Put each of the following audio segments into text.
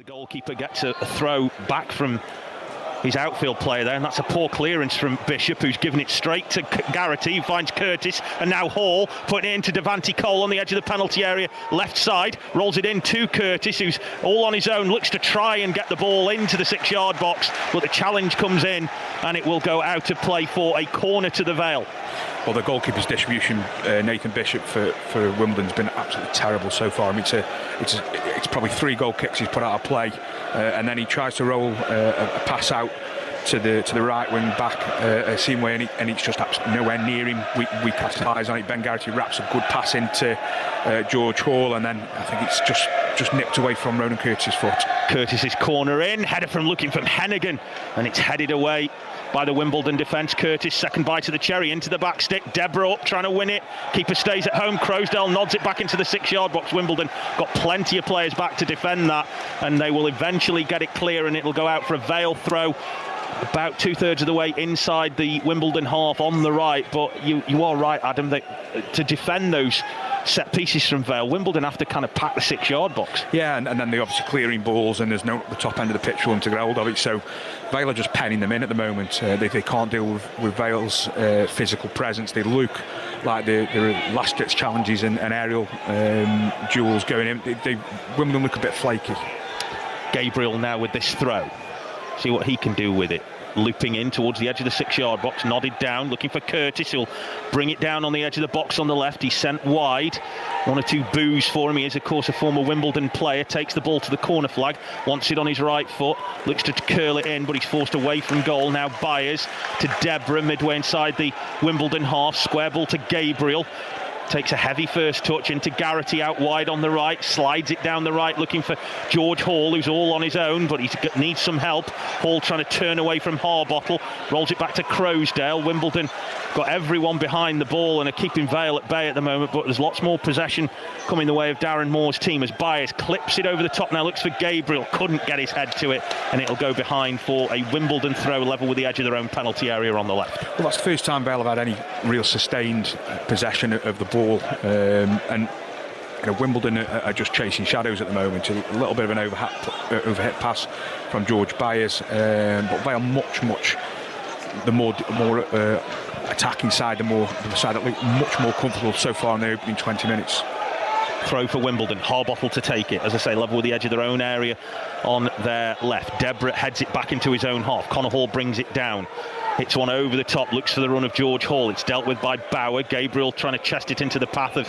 goalkeeper gets a throw back from his outfield player there, and that's a poor clearance from Bishop, who's given it straight to Garrity, who finds Curtis, and now Hall putting it into Devante Cole on the edge of the penalty area, left side, rolls it in to Curtis, who's all on his own, looks to try and get the ball into the 6-yard box, but the challenge comes in and it will go out of play for a corner to the Vale. Well, the goalkeeper's distribution, Nathan Bishop for Wimbledon, has been absolutely terrible so far. I mean, it's probably 3 goal kicks he's put out of play, and then he tries to roll a pass out to the right wing back, Seamway, and it's just absolutely nowhere near him. We cast eyes on it. Ben Garrity wraps a good pass into George Hall, and then I think it's just nipped away from Ronan Curtis' foot. Curtis's corner in, header from Hennigan, and it's headed away by the Wimbledon defence. Curtis, second bite of the cherry, into the back stick. Deborah up, trying to win it. Keeper stays at home. Crowsdale nods it back into the 6-yard box. Wimbledon got plenty of players back to defend that, and they will eventually get it clear, and it'll go out for a Vale throw about 2/3 of the way inside the Wimbledon half on the right. But you are right, Adam, that to defend those set pieces from Vale, Wimbledon have to kind of pack the 6-yard box. Yeah, and then they're obviously clearing balls, and there's no at the top end of the pitch for them to get hold of it. So Vale are just penning them in at the moment. They can't deal with Vale's physical presence. They look like there are last-ditch challenges and aerial duels going in. Wimbledon look a bit flaky. Gabriel now with this throw. See what he can do with it. Looping in towards the edge of the 6-yard box, nodded down, looking for Curtis, who'll bring it down on the edge of the box on the left. He's sent wide. 1 or 2 boos for him. He is, of course, a former Wimbledon player. Takes the ball to the corner flag, wants it on his right foot, looks to curl it in, but he's forced away from goal. Now Byers to Deborah, midway inside the Wimbledon half. Square ball to Gabriel. Takes a heavy first touch into Garrity out wide on the right, slides it down the right, looking for George Hall, who's all on his own, but he needs some help. Hall trying to turn away from Harbottle, rolls it back to Crowsdale. Wimbledon got everyone behind the ball and are keeping Vale at bay at the moment, but there's lots more possession coming the way of Darren Moore's team as Byers clips it over the top now, looks for Gabriel, couldn't get his head to it, and it'll go behind for a Wimbledon throw level with the edge of their own penalty area on the left. Well, that's the first time Vale have had any real sustained possession of the ball, and Wimbledon are just chasing shadows at the moment. A little bit of an overhit pass from George Byers, but Vale much the more attacking side, the side that looked much more comfortable so far in the opening 20 minutes. Throw for Wimbledon, Harbottle to take it, as I say, level with the edge of their own area on their left. Deborah heads it back into his own half. Connor Hall brings it down. Hits one over the top, looks for the run of George Hall. It's dealt with by Bauer. Gabriel trying to chest it into the path of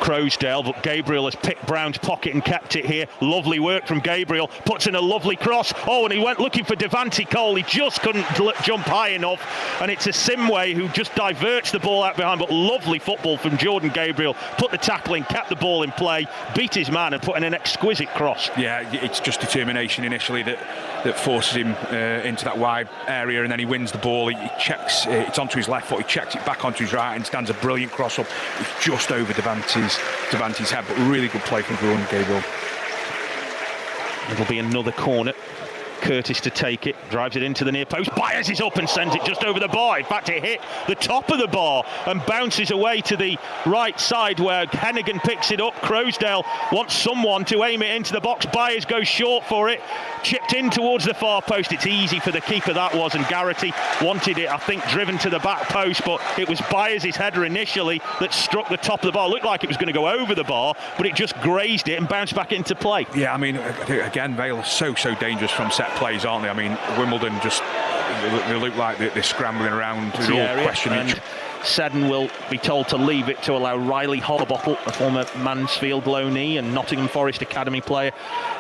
Crowsdale, but Gabriel has picked Brown's pocket and kept it here. Lovely work from Gabriel, puts in a lovely cross. Oh, and he went looking for Devante Cole. He just couldn't jump high enough, and it's a Simway who just diverts the ball out behind, but lovely football from Jordan Gabriel. Put the tackle in, kept the ball in play, beat his man and put in an exquisite cross. Yeah, it's just determination initially that forces him into that wide area, and then he wins the ball. He checks, it's onto his left foot, he checks it back onto his right and stands a brilliant cross up. It's just over Devante's head, but really good play from Jordan Gabriel. It'll be another corner. Curtis to take it, drives it into the near post. Byers is up and sends it just over the bar. In fact, it hit the top of the bar and bounces away to the right side where Hennigan picks it up. Crowsdale wants someone to aim it into the box. Byers goes short for it, chipped in towards the far post. It's easy for the keeper, that was, and Garrity wanted it, I think, driven to the back post, but it was Byers' header initially that struck the top of the bar. It looked like it was going to go over the bar, but it just grazed it and bounced back into play. Yeah, I mean, again, Vale are so dangerous from set plays, aren't they? I mean, Wimbledon just, they look like they're scrambling around. They're all questioning. Seddon will be told to leave it to allow Riley Harbottle, a former Mansfield loanee and Nottingham Forest Academy player,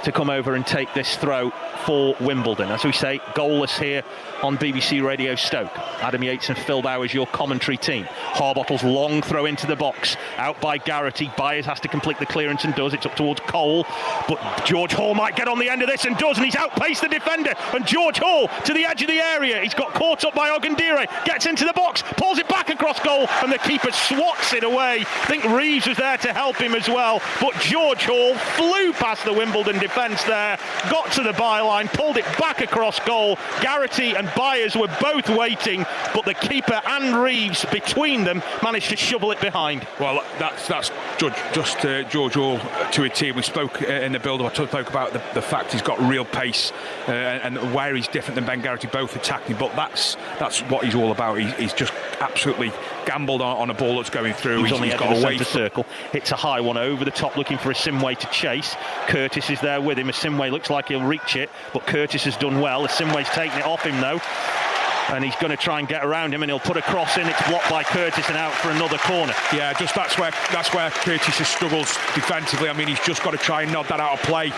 to come over and take this throw for Wimbledon. As we say, goalless here on BBC Radio Stoke. Adam Yates and Phil Bowers, your commentary team. Harbottle's long throw into the box, out by Garrity. Byers has to complete the clearance and does. It's up towards Cole, but George Hall might get on the end of this and does, and he's outpaced the defender. And George Hall to the edge of the area. He's got caught up by Ogundire, gets into the box, pulls it back across across goal, and the keeper swats it away. I think Reeves was there to help him as well, but George Hall flew past the Wimbledon defence there, got to the byline, pulled it back across goal. Garrity and Byers were both waiting, but the keeper and Reeves between them managed to shovel it behind. Well, that's George Hall to a team. We spoke in the build-up. I spoke about the fact he's got real pace and where he's different than Ben Garrity, both attacking. But that's what he's all about. He's just absolutely gambled on a ball that's going through. He's on the edge of the centre circle. Hits a high one over the top, looking for Asimwe to chase. Curtis is there with him. Asimwe looks like he'll reach it, but Curtis has done well. Asimwe's taken it off him though, and he's going to try and get around him, and he'll put a cross in. It's blocked by Curtis and out for another corner. Yeah, just that's where Curtis struggles defensively. I mean, he's just got to try and nod that out of play,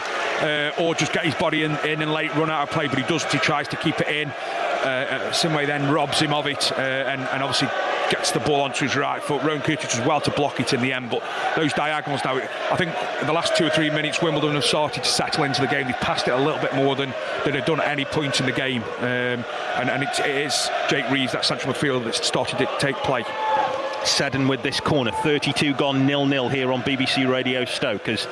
or just get his body in and late run out of play. But he tries to keep it in. Simway then robs him of it, and obviously gets the ball onto his right foot. Rowan Curtis does well to block it in the end, but those diagonals now, I think in the last 2 or 3 minutes Wimbledon have started to settle into the game. They've passed it a little bit more than they'd done at any point in the game, and it is Jake Reeves, that central midfielder, that's started to take play. Seddon with this corner, 32 gone, 0-0 here on BBC Radio Stoke, as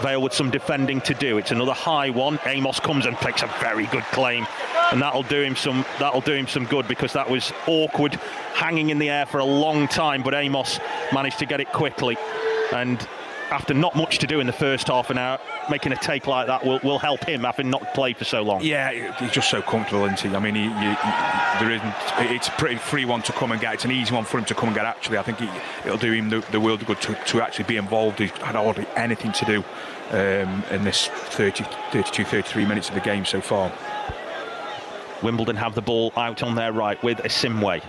Vale with some defending to do. It's another high one. Amos comes and takes a very good claim, and that'll do him some good, because that was awkward, hanging in the air for a long time, but Amos managed to get it quickly, and after not much to do in the first half an hour, making a take like that will help him, having not played for so long. Yeah, he's just so comfortable, isn't he? I mean, it's a pretty free one to come and get. It's an easy one for him to come and get, actually. I think it'll do him the world of good to actually be involved. He's had hardly anything to do in this 33 minutes of the game so far. Wimbledon have the ball out on their right with Asimwe.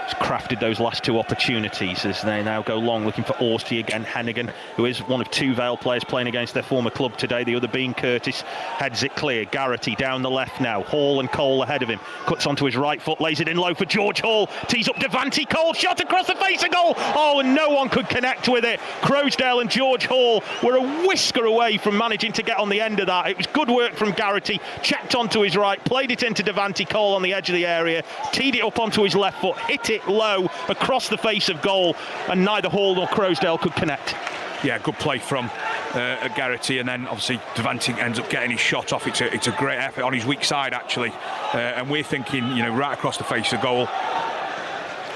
He's crafted those last 2 opportunities as they now go long, looking for Orsty again. Hennigan, who is one of 2 Vale players playing against their former club today, the other being Curtis, heads it clear. Garrity down the left now. Hall and Cole ahead of him. Cuts onto his right foot, lays it in low for George Hall. Tees up Devante Cole, shot across the face of goal. Oh, and no one could connect with it. Croasdale and George Hall were a whisker away from managing to get on the end of that. It was good work from Garrity. Checked onto his right, played it into Devante Cole on the edge of the area, teed it up onto his left foot, hit it low across the face of goal, and neither Hall nor Croasdale could connect. Yeah, good play from Garrity, and then obviously Devante ends up getting his shot off. It's a great effort on his weak side, actually, and we're thinking, right across the face of goal.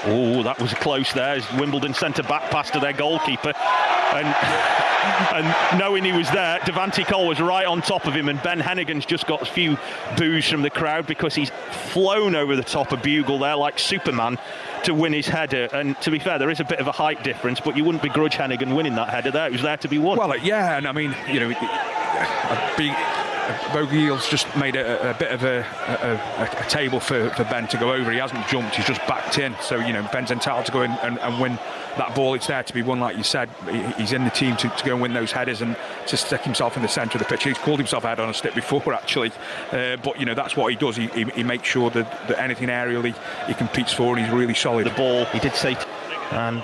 Oh, that was close there as Wimbledon sent a back pass to their goalkeeper, and knowing he was there, Devante Cole was right on top of him, and Ben Hennigan's just got a few boos from the crowd because he's flown over the top of Bugle there like Superman to win his header. And to be fair, there is a bit of a height difference, but you wouldn't begrudge Hennigan winning that header there. It was there to be won. Well, yeah, and I mean, Bogey's just made a bit of a table for Ben to go over. He hasn't jumped, he's just backed in. So, Ben's entitled to go in and win that ball. It's there to be won, like you said. He's in the team to go and win those headers and to stick himself in the centre of the pitch. He's called himself a head on a stick before, actually. But, that's what he does. He makes sure that anything aerially he competes for, and he's really solid. The ball, he did say, and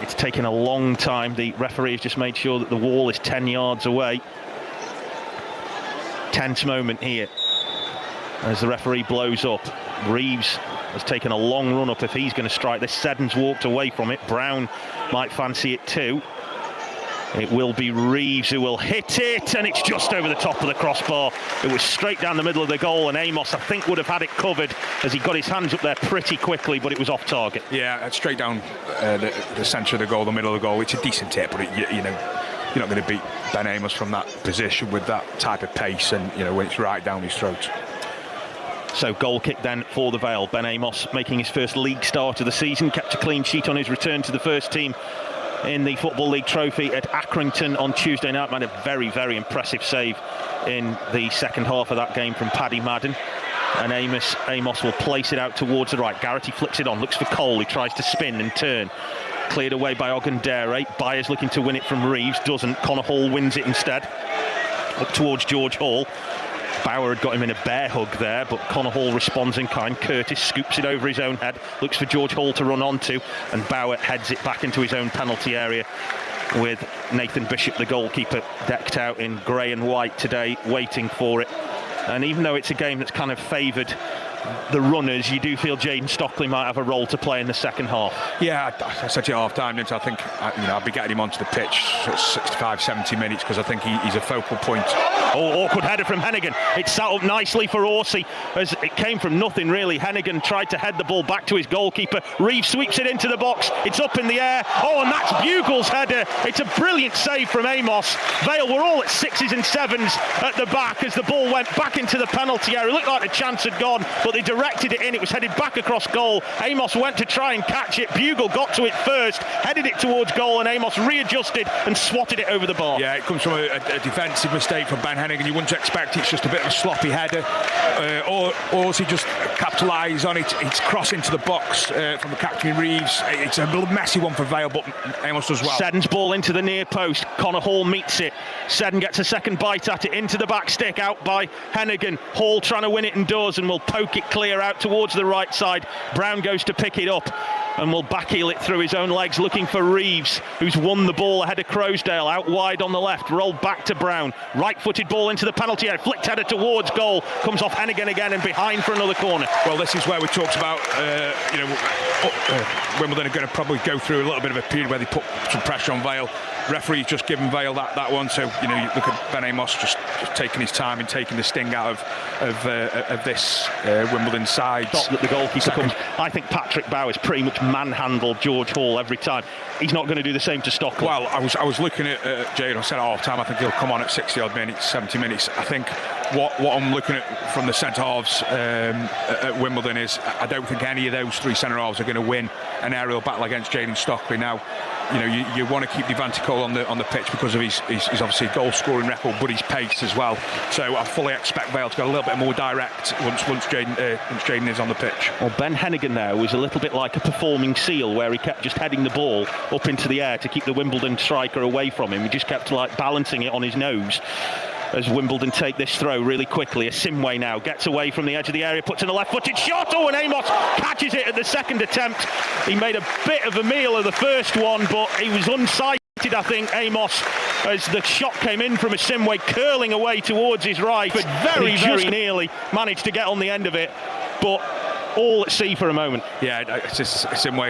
it's taken a long time. The referee has just made sure that the wall is 10 yards away. Tense moment here as the referee blows up. Reeves has taken a long run up if he's going to strike this. Seddon's walked away from it. Brown might fancy it too. It will be Reeves who will hit it, and it's just over the top of the crossbar. It was straight down the middle of the goal, and Amos, I think, would have had it covered as he got his hands up there pretty quickly, but it was off target. Yeah, straight down the centre of the goal, the middle of the goal. It's a decent hit, but you're not going to beat Ben Amos from that position with that type of pace, and when it's right down his throat. So goal kick then for the Vale. Ben Amos making his first league start of the season, kept a clean sheet on his return to the first team in the Football League Trophy at Accrington on Tuesday night. Made a very, very impressive save in the second half of that game from Paddy Madden. And Amos will place it out towards the right. Garrity flicks it on, looks for Cole, he tries to spin and turn. Cleared away by Ogundere. Byers looking to win it from Reeves, doesn't. Connor Hall wins it instead. Up towards George Hall. Bauer had got him in a bear hug there, but Connor Hall responds in kind. Curtis scoops it over his own head, looks for George Hall to run onto, and Bauer heads it back into his own penalty area, with Nathan Bishop, the goalkeeper, decked out in grey and white today, waiting for it. And even though it's a game that's kind of favoured the runners, you do feel Jayden Stockley might have a role to play in the second half. Yeah, I said to you at half time, didn't I? I think I'll be getting him onto the pitch sort of 65, 70 minutes because I think he's a focal point. Oh, awkward header from Hennigan. It sat up nicely for Horsey as it came from nothing really. Hennigan tried to head the ball back to his goalkeeper. Reeves sweeps it into the box. It's up in the air. Oh, and that's Bugle's header. It's a brilliant save from Amos. Vale were all at 6s and 7s at the back as the ball went back into the penalty area. It looked like the chance had gone, but they directed it in. It was headed back across goal. Amos went to try and catch it. Bugle got to it first, headed it towards goal, and Amos readjusted and swatted it over the bar. Yeah, it comes from a defensive mistake from Ben Hennigan. You wouldn't expect it's just a bit of a sloppy header, or does he just capitalise on it? It's cross into the box from the captain Reeves. It's a little messy one for Vale, but Amos does well. Seddon's ball into the near post. Connor Hall meets it. Seddon gets a second bite at it into the back stick, out by Hennigan. Hall trying to win it and does, and will poke it clear out towards the right side. Brown goes to pick it up and will backheel it through his own legs, looking for Reeves, who's won the ball ahead of Croasdale, out wide on the left, rolled back to Brown, right-footed ball into the penalty area, flicked header towards goal, comes off Hennigan again and behind for another corner. Well, this is where we talked about, Wimbledon are going to probably go through a little bit of a period where they put some pressure on Vale. Referee's just given Vale that one, so you look at Ben Amos just taking his time and taking the sting out of this Wimbledon side. Stop that the goalkeeper comes. I think Patrick Bowers pretty much manhandled George Hall every time. He's not going to do the same to Stockley. Well, I was looking at Jade. I said at half time I think he'll come on at 60 odd minutes, 70 minutes. I think what I'm looking at from the centre halves at Wimbledon is I don't think any of those three centre halves are going to win an aerial battle against Jayden Stockley. Now, you want to keep Devante Cole on the pitch because of his obviously goal scoring record, but his pace as well. So I fully expect Vale to go a little bit more direct once Jayden is on the pitch. Well, Ben Hennigan now was a little bit like a performing seal, where he kept just heading the ball up into the air to keep the Wimbledon striker away from him. He just kept balancing it on his nose as Wimbledon take this throw really quickly. Asimwe now gets away from the edge of the area, puts in a left-footed shot. Oh, and Amos catches it at the second attempt. He made a bit of a meal of the first one, but he was unsighted, I think, Amos, as the shot came in from Asimwe, curling away towards his right, but very nearly managed to get on the end of it, but all at sea for a moment. Yeah, it's just Asimwe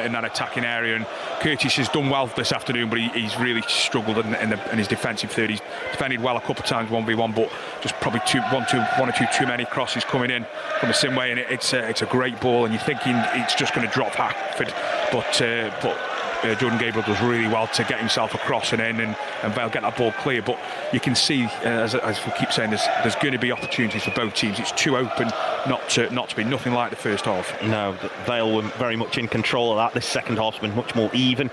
in that attacking area, and Curtis has done well this afternoon, but he's really struggled in his defensive third. He's defended well a couple of times 1v1, but just probably one or two too many crosses coming in from Asimwe, and it's a great ball, and you're thinking it's just going to drop Hackford, but Jordan Gabriel does really well to get himself across and in, and Vale get that ball clear. But you can see, as we keep saying, there's going to be opportunities for both teams. It's too open not to be nothing like the first half. No, Vale were very much in control of that. This second half's been much more even.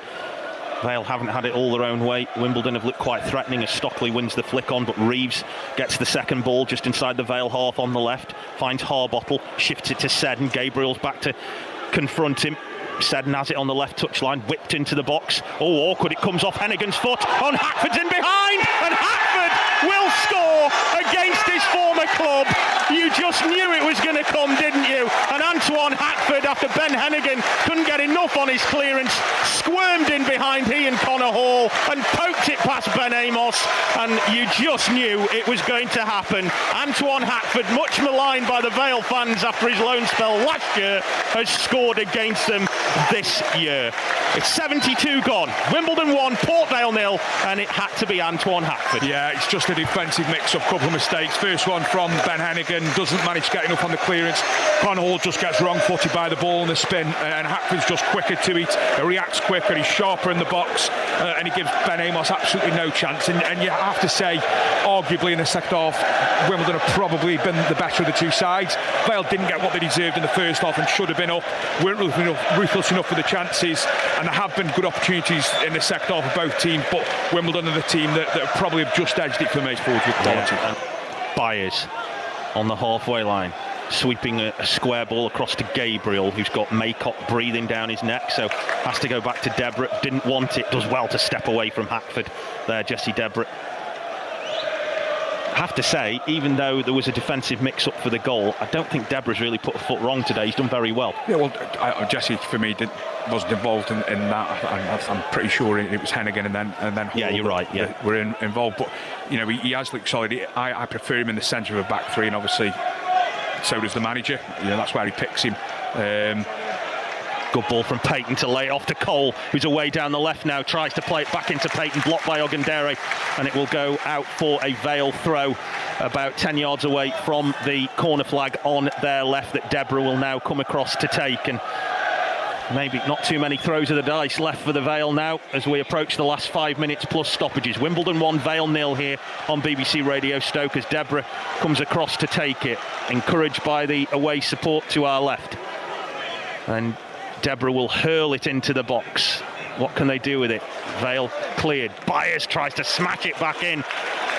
Vale haven't had it all their own way. Wimbledon have looked quite threatening as Stockley wins the flick on, but Reeves gets the second ball just inside the Vale half on the left, finds Harbottle, shifts it to Seddon. Gabriel's back to confront him. Seddon has it on the left touchline, whipped into the box. Oh, awkward, it comes off Hennigan's foot, and Hackford's in behind, and Hackford will score against his former club. You just knew it was going to come, didn't you? And Antoine Hackford, after Ben Hennigan couldn't get enough on his clearance, squirmed in behind he and Connor Hall and poked it past Ben Amos, and you just knew it was going to happen. Antoine Hackford, much maligned by the Vale fans after his loan spell last year, has scored against them this year. It's 72 gone. Wimbledon 1, Portvale 0, and it had to be Antoine Hackford. Yeah, it's just a defensive mix-up, couple of mistakes. First one from Ben Hennigan, doesn't manage to get enough on the clearance. Connor Hall just gets wrong-footed by the ball in the spin, and Hackford's just quicker to it. He reacts quicker, he's sharper in the box, and he gives Ben Amos absolutely no chance. And you have to say, arguably in the second half, Wimbledon have probably been the better of the two sides. Vale didn't get what they deserved in the first half and should have been up. Weren't ruthless enough for the chances, and there have been good opportunities in the second half of both teams, but Wimbledon are the team that probably have just edged it for the most forwards with quality. Yeah. Byers on the halfway line, sweeping a square ball across to Gabriel, who's got Maycock breathing down his neck, so has to go back to Debrett. Didn't want it, does well to step away from Hackford there, Jesse Debrett. I have to say, even though there was a defensive mix-up for the goal, I don't think Debra's really put a foot wrong today. He's done very well. Yeah, well, Jesse, for me, wasn't involved in that. I'm pretty sure it was Hennigan and then Hall. Yeah, you're right. Yeah, we're involved, but he has looked solid. I prefer him in the centre of a back three, and obviously so does the manager. That's where he picks him. Good ball from Payton to lay it off to Cole, who's away down the left now, tries to play it back into Payton, blocked by Ogundere, and it will go out for a Vale throw about 10 yards away from the corner flag on their left that Deborah will now come across to take. And maybe not too many throws of the dice left for the Vale now as we approach the last 5 minutes plus stoppages. Wimbledon 1, Vale 0 here on BBC Radio Stoke as Deborah comes across to take it, encouraged by the away support to our left. And Deborah will hurl it into the box. What can they do with it? Vale cleared. Byers tries to smash it back in,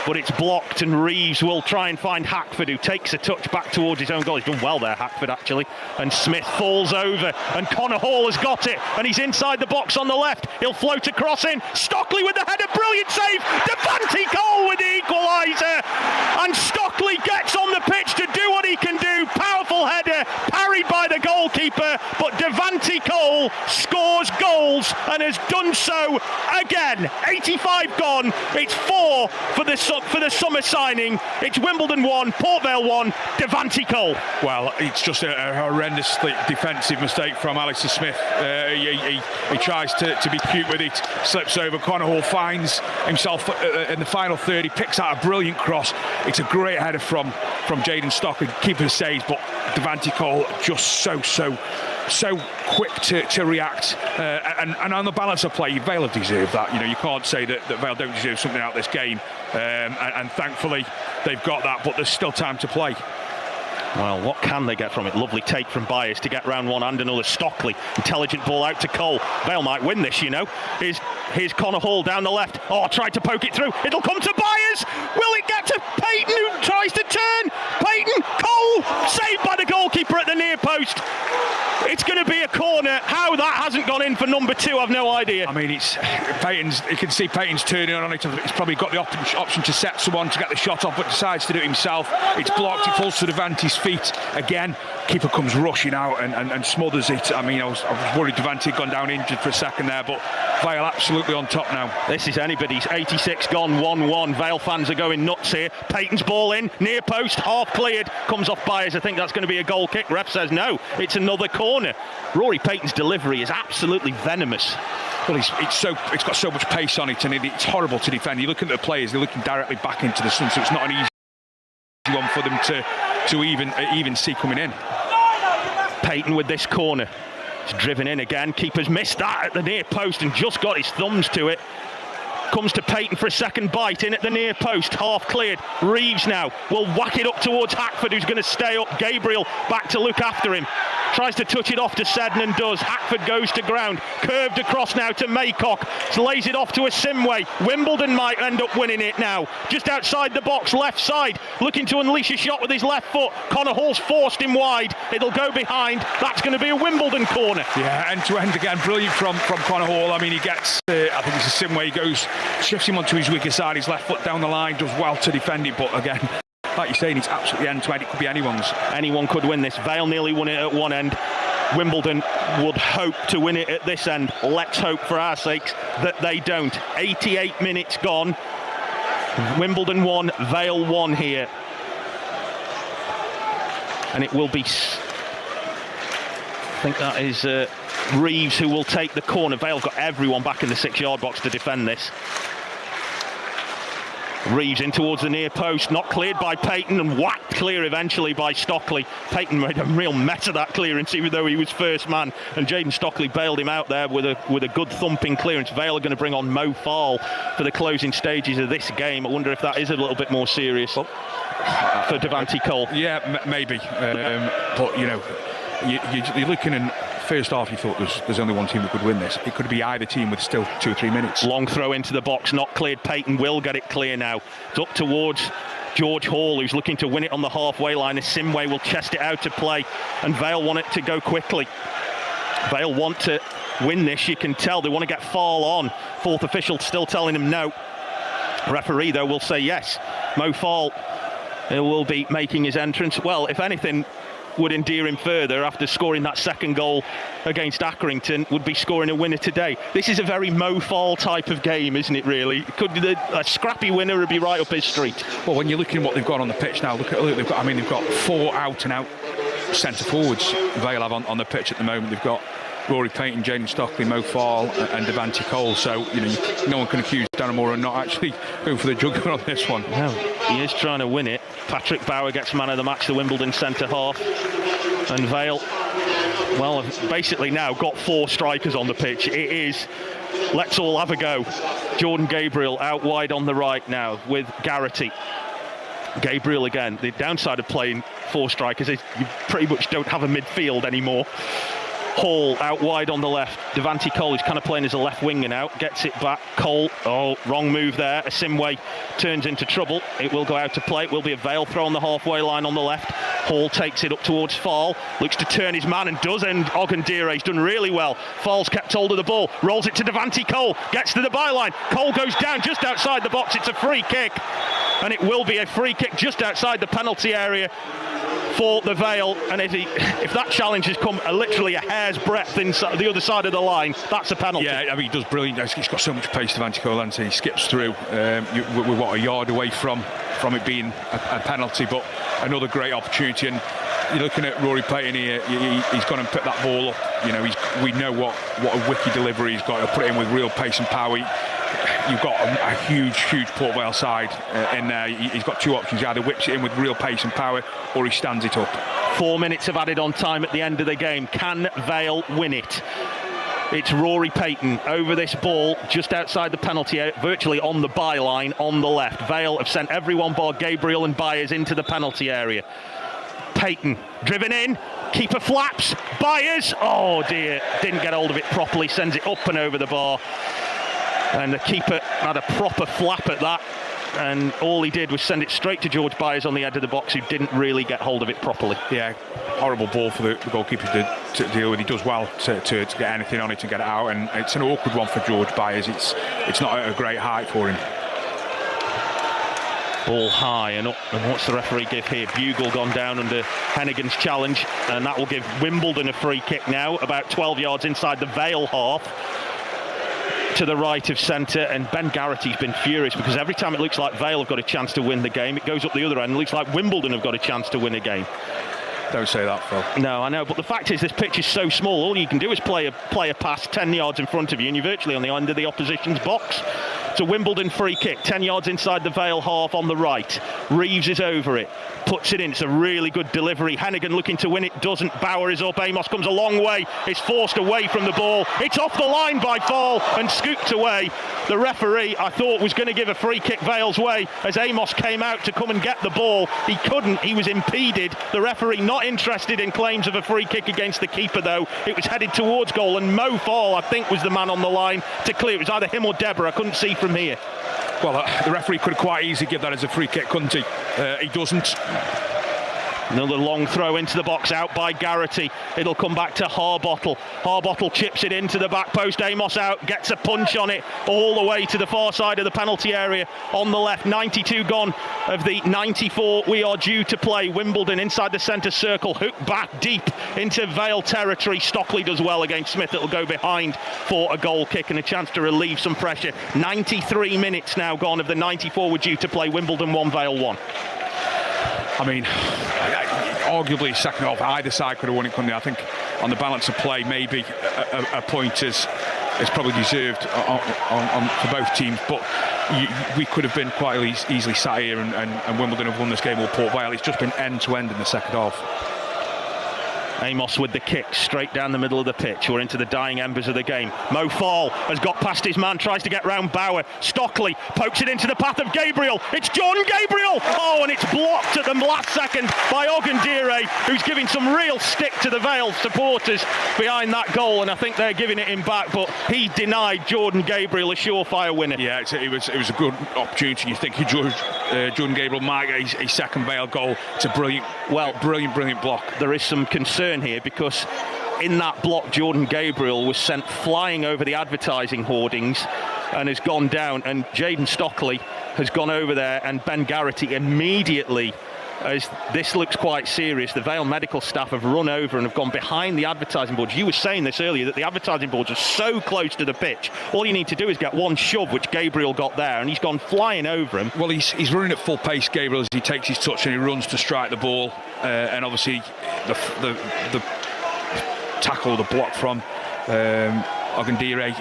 but it's blocked, and Reeves will try and find Hackford, who takes a touch back towards his own goal. He's done well there, Hackford, actually. And Smith falls over, and Connor Hall has got it, and he's inside the box on the left. He'll float across in. Stockley with the header, brilliant save. Devante Cole with the equaliser, and Stockley gets on the pitch to do what he can do. Powerful header, parried by the goalkeeper, but Devante Cole scores goals and has done so again. 85 gone. It's 4 for the summer signing. It's Wimbledon 1, Port Vale 1, Devante Cole. Well, it's just a horrendously defensive mistake from Alistair Smith. He tries to be cute with it, slips over. Connor Hall finds himself in the final third. He picks out a brilliant cross. It's a great header from Jaden Stockley. Keeper saves, but Devante Cole just so quick to react, and on the balance of play, Vale have deserved that. You can't say that Vale don't deserve something out of this game, and thankfully they've got that, but there's still time to play. Well, what can they get from it? Lovely take from Byers to get round one and another. Stockley, intelligent ball out to Cole. Vale might win this, Here's Connor Hall down the left. Oh, tried to poke it through. It'll come to Byers. Will it get to Payton, who tries to turn? Payton, Cole, saved by the goalkeeper at the near post. It's going to be a corner. How that hasn't gone in for number 2, I've no idea. I mean, it's Payton's. You can see Payton's turning on it. He's probably got the option to set someone to get the shot off, but decides to do it himself. It's blocked. It falls to Devante's feet again. Keeper comes rushing out and smothers it. I mean, I was worried Devante had gone down injured for a second there, but Vale absolutely on top now. This is anybody's. 86 gone, 1-1. Vale fans are going nuts here. Payton's ball in, near post, half cleared, comes off Byers. I think that's going to be a goal kick. Ref says no, it's another corner. Rory Payton's delivery is absolutely venomous. Well, it's got so much pace on it, and it's horrible to defend. You look at the players; they're looking directly back into the sun, so it's not an easy one for them to even see coming in. Payton with this corner. It's driven in again. Keeper's missed that at the near post and just got his thumbs to it. Comes to Payton for a second bite in at the near post, half cleared. Reeves now will whack it up towards Hackford, who's going to stay up. Gabriel back to look after him. Tries to touch it off to Seddon and does. Hackford goes to ground. Curved across now to Maycock. Lays it off to a Simway. Wimbledon might end up winning it now. Just outside the box, left side. Looking to unleash a shot with his left foot. Connor Hall's forced him wide. It'll go behind. That's going to be a Wimbledon corner. Yeah, end to end again. Brilliant from Connor Hall. I mean, he gets, I think it's a Simway. He goes, shifts him onto his weaker side. His left foot down the line. Does well to defend it, but again, like you're saying, it's absolutely end to end. It could be anyone's. Anyone could win this. Vale nearly won it at one end. Wimbledon would hope to win it at this end. Let's hope for our sakes that they don't. 88 minutes gone. Wimbledon 1, Vale 1 here. And it will be, I think that is Reeves who will take the corner. Vale got everyone back in the 6-yard box to defend this. Reeves in towards the near post, not cleared by Payton and whacked clear eventually by Stockley. Payton made a real mess of that clearance, even though he was first man, and Jaden Stockley bailed him out there with a good thumping clearance. Vale are going to bring on Mo Fall for the closing stages of this game. I wonder if that is a little bit more serious for Devante Cole. Yeah, maybe, but you're looking in. First half, you thought there's only one team that could win this. It could be either team with still 2 or 3 minutes. Long throw into the box, not cleared. Payton will get it clear now. It's up towards George Hall, who's looking to win it on the halfway line. The Simway will chest it out to play, and Vale want it to go quickly. Vale want to win this, you can tell. They want to get Fall on. Fourth official still telling him no. Referee, though, will say yes. Mo Fall will be making his entrance. Well, if anything, would endear him further after scoring that second goal against Accrington would be scoring a winner today. This is a very Mo Fall type of game, isn't it, really? Could be a scrappy winner would be right up his street. Well, when you're looking at what they've got on the pitch now, look, they've got 4 out-and-out centre forwards Vale have on the pitch at the moment. They've got Rory Payton, Jaden Stockley, Mo Fall and Devante Cole. So, no one can accuse Darren Moore of not actually going for the jugular on this one. No, he is trying to win it. Patrick Bauer gets man of the match, the Wimbledon centre half. And Vale, well, have basically now got 4 strikers on the pitch. It is, let's all have a go. Jordan Gabriel out wide on the right now with Garrity. Gabriel again. The downside of playing 4 strikers is you pretty much don't have a midfield anymore. Hall out wide on the left. Devante Cole is kind of playing as a left winger now. Gets it back. Cole, wrong move there. Asimwe turns into trouble. It will go out to play. It will be a Vale throw on the halfway line on the left. Hall takes it up towards Fall. Looks to turn his man and does. And Ogundire's done really well. Fall's kept hold of the ball. Rolls it to Devante Cole. Gets to the byline. Cole goes down just outside the box. It's a free kick. And it will be a free kick just outside the penalty area for the Vale, and if that challenge has come literally a hair's breadth inside the other side of the line, that's a penalty. Yeah, I mean, he does brilliant. He's got so much pace, Devante Cole, and he skips through. We're a yard away from it being a penalty, but another great opportunity. And you're looking at Rory Payton here. He's gone and picked that ball up. We know what a wicked delivery he's got. He'll put it in with real pace and power. You've got a huge Port Vale side in there. He's got 2 options. He either whips it in with real pace and power, or he stands it up. 4 minutes of added on time at the end of the game. Can Vale win it? It's Rory Payton over this ball just outside the penalty area, virtually on the byline on the left. Vale have sent everyone bar Gabriel and Byers into the penalty area. Payton driven in, keeper flaps, Byers, oh dear, didn't get hold of it properly, sends it up and over the bar. And the keeper had a proper flap at that, and all he did was send it straight to George Byers on the edge of the box, who didn't really get hold of it properly. Yeah, horrible ball for the goalkeeper to deal with. He does well to get anything on it and get it out, and it's an awkward one for George Byers. It's not a great height for him. Ball high and up, and what's the referee give here? Bugle gone down under Hennigan's challenge, and that will give Wimbledon a free kick now, about 12 yards inside the Vale half. To the right of centre, and Ben Garrity's been furious because every time it looks like Vale have got a chance to win the game, it goes up the other end. It looks like Wimbledon have got a chance to win a game. Don't say that, Phil. No, I know, but the fact is this pitch is so small, all you can do is play a pass 10 yards in front of you and you're virtually on the end of the opposition's box. It's a Wimbledon free kick, 10 yards inside the Vale half on the right. Reeves is over it, puts it in. It's a really good delivery. Hennigan looking to win it, doesn't. Bauer is up. Amos comes a long way. It's forced away from the ball. It's off the line by Fall and scooped away. The referee, I thought, was going to give a free kick Vale's way as Amos came out to come and get the ball. He couldn't. He was impeded. The referee not interested in claims of a free kick against the keeper, though. It was headed towards goal, and Mo Fall, I think, was the man on the line to clear. It was either him or Deborah. I couldn't see from here. Well, the referee could quite easily give that as a free kick, couldn't he? He doesn't. Another long throw into the box, out by Garrity. It'll come back to Harbottle. Harbottle chips it into the back post. Amos out, gets a punch on it all the way to the far side of the penalty area on the left. 92 gone of the 94 we are due to play. Wimbledon inside the centre circle, hooked back deep into Vale territory. Stockley does well against Smith. It'll go behind for a goal kick and a chance to relieve some pressure. 93 minutes now gone of the 94 we're due to play. Wimbledon 1, Vale 1. I mean, arguably second half, either side could have won it, couldn't they? I think on the balance of play, maybe a point is probably deserved for both teams, but we could have been quite easily sat here and Wimbledon have won this game, or Port Vale. It's just been end to end in the second half. Amos with the kick straight down the middle of the pitch. We're into the dying embers of the game. Mo Fall has got past his man, tries to get round Bauer. Stockley pokes it into the path of Gabriel. It's Jordan Gabriel! Oh, and it's blocked at the last second by Ogundire, who's giving some real stick to the Vale supporters behind that goal, and I think they're giving it him back, but he denied Jordan Gabriel a surefire winner. Yeah, it was a good opportunity. You think Jordan Gabriel might get his second Vale goal. It's a brilliant block. There is some concern here because in that block Jordan Gabriel was sent flying over the advertising hoardings and has gone down, and Jaden Stockley has gone over there, and Ben Garrity immediately as this looks quite serious. The Vale medical staff have run over and have gone behind the advertising boards. You were saying this earlier, that the advertising boards are so close to the pitch. All you need to do is get one shove, which Gabriel got there, and he's gone flying over him. Well, he's running at full pace, Gabriel, as he takes his touch and he runs to strike the ball. And obviously the tackle, the block from Ogundire,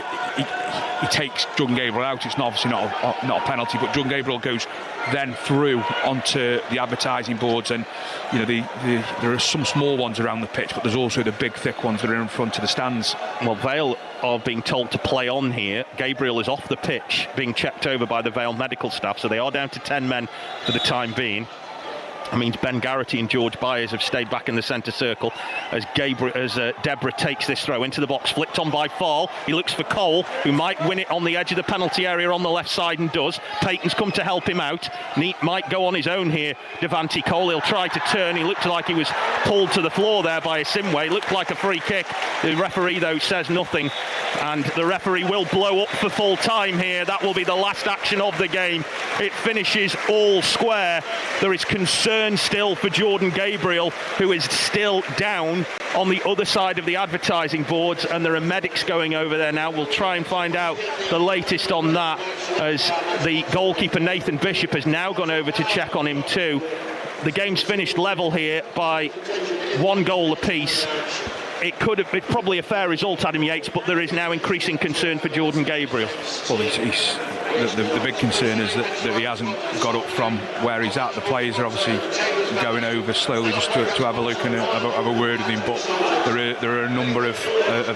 he takes Jordan Gabriel out. It's obviously not a penalty, but Jordan Gabriel goes then through onto the advertising boards, and you know there are some small ones around the pitch, but there's also the big thick ones that are in front of the stands. Well, Vale are being told to play on here. Gabriel is off the pitch, being checked over by the Vale medical staff, so they are down to 10 men for the time being. That means Ben Garrity and George Byers have stayed back in the centre circle as Deborah takes this throw into the box, flicked on by Fall. He looks for Cole, who might win it on the edge of the penalty area on the left side, and does. Payton's come to help him out. Neat might go on his own here. Devante Cole, he'll try to turn. He looked like he was pulled to the floor there by Asimwe. Looked like a free kick. The referee, though, says nothing, and the referee will blow up for full time here. That will be the last action of the game. It finishes all square. There is concern still for Jordan Gabriel, who is still down on the other side of the advertising boards, and there are medics going over there now. We'll try and find out the latest on that, as the goalkeeper Nathan Bishop has now gone over to check on him too. The game's finished level here by 1 goal apiece. It's probably a fair result, Adam Yates, but there is now increasing concern for Jordan Gabriel. Well, the big concern is that he hasn't got up from where he's at. The players are obviously going over slowly just to have a look and have a word with him, but there are a number of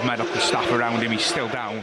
medical staff around him. He's still down.